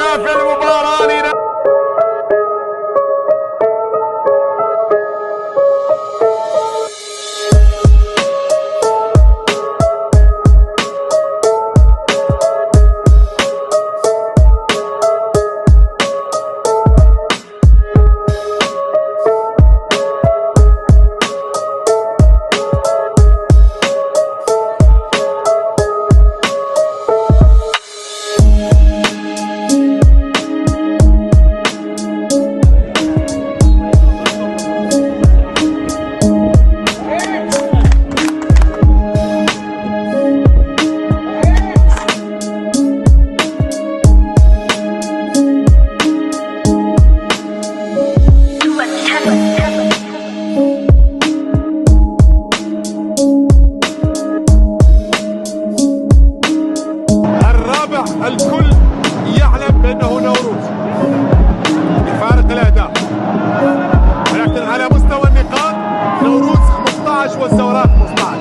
في المباراة. الكل يعلم بأنه نوروز بفارق الأهداف، ولكن على مستوى النقاط نوروز 15 والزوراء 15.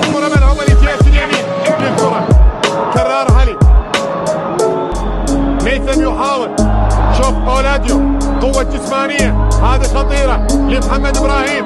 الكرة ملعوبة لجهة اليمين للكرة، كرار علي ميثم يحاول، شوف أولاديو قوة جسمانية، هذه خطيرة لمحمد إبراهيم.